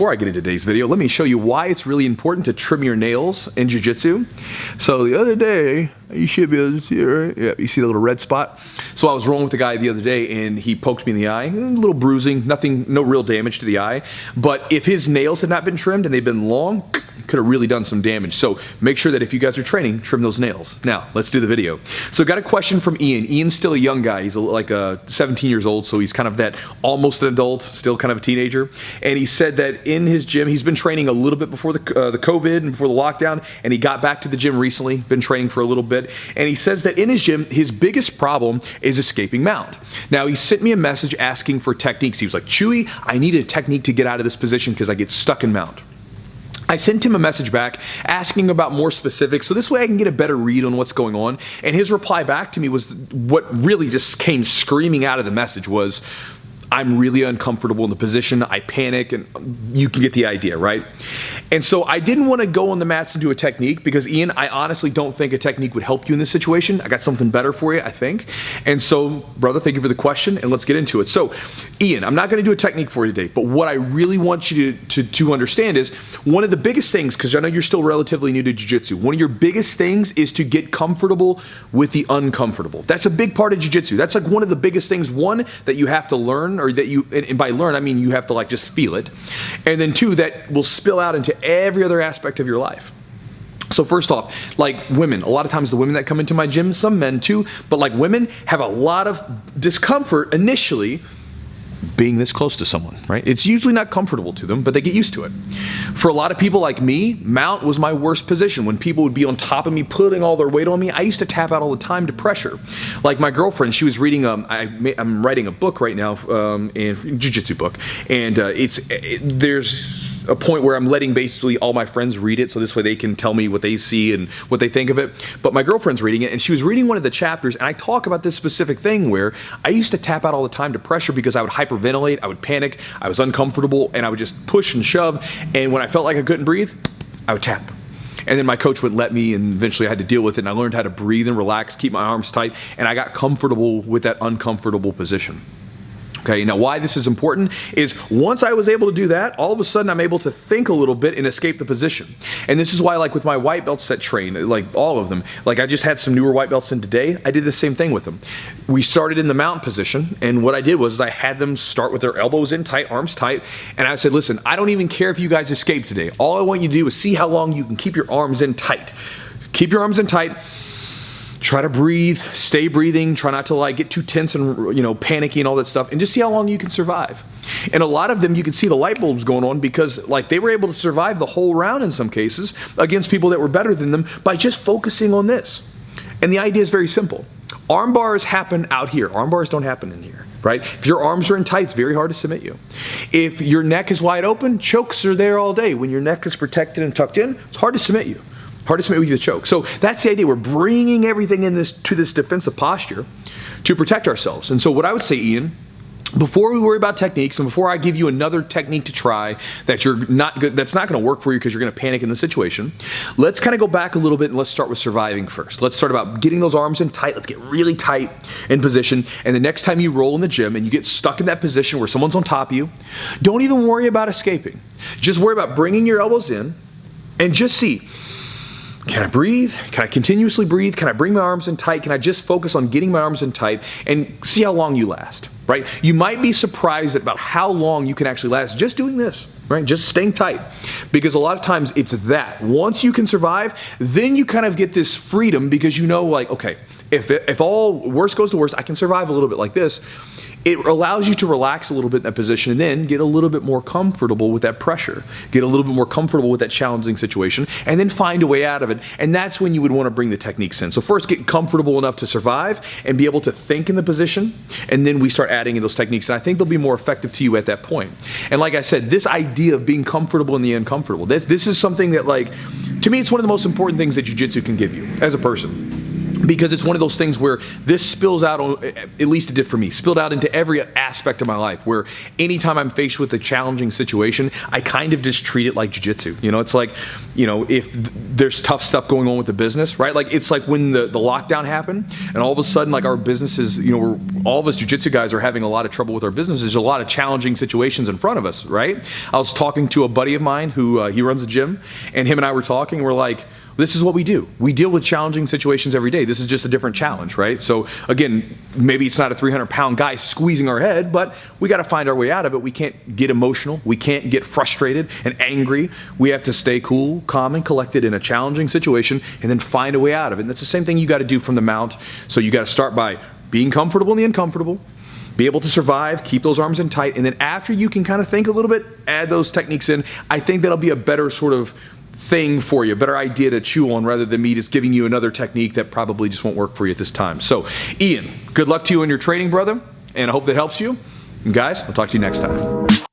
before I get into today's video, let me show you why it's really important to trim your nails in jiu-jitsu. So the other day, you should be able to see it, right? Yeah, you see the little red spot? So I was rolling with a guy the other day and he poked me in the eye, a little bruising, nothing, no real damage to the eye. But if his nails had not been trimmed and they've been long, could have really done some damage. So make sure that if you guys are training, trim those nails. Now, let's do the video. So got a question from Ian. Ian's still a young guy. He's like 17 years old, so he's kind of that almost an adult, still kind of a teenager. And he said that in his gym, he's been training a little bit before the COVID and before the lockdown, and he got back to the gym recently, been training for a little bit. And he says that in his gym, his biggest problem is escaping mount. Now, he sent me a message asking for techniques. He was like, Chewy, I need a technique to get out of this position because I get stuck in mount. I sent him a message back asking about more specifics, so this way I can get a better read on what's going on. And his reply back to me was what really just came screaming out of the message was, I'm really uncomfortable in the position, I panic, and you can get the idea, right? And so I didn't want to go on the mats and do a technique because, Ian, I honestly don't think a technique would help you in this situation. I got something better for you, I think. And so, brother, thank you for the question, and let's get into it. So, Ian, I'm not going to do a technique for you today, but what I really want you to understand is one of the biggest things, because I know you're still relatively new to jiu-jitsu, one of your biggest things is to get comfortable with the uncomfortable. That's a big part of jiu-jitsu. That's like one of the biggest things, one, that you have to learn, or that you, and by learn, I mean you have to like just feel it. And then two, that will spill out into every other aspect of your life. So first off, like women, a lot of times the women that come into my gym, some men too, but like women have a lot of discomfort initially being this close to someone, right? It's usually not comfortable to them, but they get used to it. For a lot of people like me, mount was my worst position. When people would be on top of me, putting all their weight on me, I used to tap out all the time to pressure. Like my girlfriend, she was reading, I'm writing a book right now, a jiu-jitsu book, and there's a point where I'm letting basically all my friends read it, so this way they can tell me what they see and what they think of it. But my girlfriend's reading it, and she was reading one of the chapters, and I talk about this specific thing where I used to tap out all the time to pressure because I would hyperventilate, I would panic, I was uncomfortable, and I would just push and shove, and when I felt like I couldn't breathe, I would tap. And then my coach would let me, and eventually I had to deal with it, and I learned how to breathe and relax, keep my arms tight, and I got comfortable with that uncomfortable position. Okay, now why this is important is once I was able to do that, all of a sudden I'm able to think a little bit and escape the position. And this is why, like with my white belts that train, like all of them, like I just had some newer white belts in today, I did the same thing with them. We started in the mount position, and what I did was I had them start with their elbows in tight, arms tight, and I said, listen, I don't even care if you guys escape today. All I want you to do is see how long you can keep your arms in tight. Keep your arms in tight. Try to breathe, stay breathing, try not to like get too tense and panicky and all that stuff, and just see how long you can survive. And a lot of them, you can see the light bulbs going on because like they were able to survive the whole round in some cases against people that were better than them by just focusing on this. And the idea is very simple. Arm bars happen out here. Arm bars don't happen in here, right? If your arms are in tight, it's very hard to submit you. If your neck is wide open, chokes are there all day. When your neck is protected and tucked in, it's hard to submit you. Hard to submit with the choke. So that's the idea. We're bringing everything in to this defensive posture to protect ourselves. And so what I would say, Ian, before we worry about techniques and before I give you another technique to try that's not going to work for you because you're going to panic in the situation, let's kind of go back a little bit and let's start with surviving first. Let's start about getting those arms in tight. Let's get really tight in position. And the next time you roll in the gym and you get stuck in that position where someone's on top of you, don't even worry about escaping. Just worry about bringing your elbows in and just see, can I breathe? Can I continuously breathe? Can I bring my arms in tight? Can I just focus on getting my arms in tight and see how long you last, right? You might be surprised about how long you can actually last just doing this, right? Just staying tight. Because a lot of times it's that. Once you can survive, then you kind of get this freedom because you know like, okay, if all worst goes to worst, I can survive a little bit like this. It allows you to relax a little bit in that position and then get a little bit more comfortable with that pressure, get a little bit more comfortable with that challenging situation, and then find a way out of it. And that's when you would want to bring the techniques in. So first get comfortable enough to survive and be able to think in the position, and then we start adding in those techniques. And I think they'll be more effective to you at that point. And like I said, this idea of being comfortable in the uncomfortable, this is something that like, to me, it's one of the most important things that jiu-jitsu can give you as a person. because it's one of those things where this spills out, at least it did for me, spilled out into every aspect of my life, where anytime I'm faced with a challenging situation, I kind of just treat it like jiu-jitsu. You know, it's like, you know, if there's tough stuff going on with the business, right? Like, it's like when the lockdown happened and all of a sudden, like, our businesses, you know, all of us jiu-jitsu guys are having a lot of trouble with our businesses. There's a lot of challenging situations in front of us, right? I was talking to a buddy of mine who, he runs a gym, and him and I were talking, and we're like, this is what we do. We deal with challenging situations every day. This is just a different challenge, right? So again, maybe it's not a 300-pound guy squeezing our head, but we got to find our way out of it. We can't get emotional. We can't get frustrated and angry. We have to stay cool, calm, and collected in a challenging situation and then find a way out of it. And that's the same thing you got to do from the mount. So you got to start by being comfortable in the uncomfortable, be able to survive, keep those arms in tight, and then after you can kind of think a little bit, add those techniques in. I think that'll be a better sort of thing for you, a better idea to chew on, rather than me just giving you another technique that probably just won't work for you at this time. So, Ian, good luck to you in your training, brother, and I hope that helps you. And guys, I'll talk to you next time.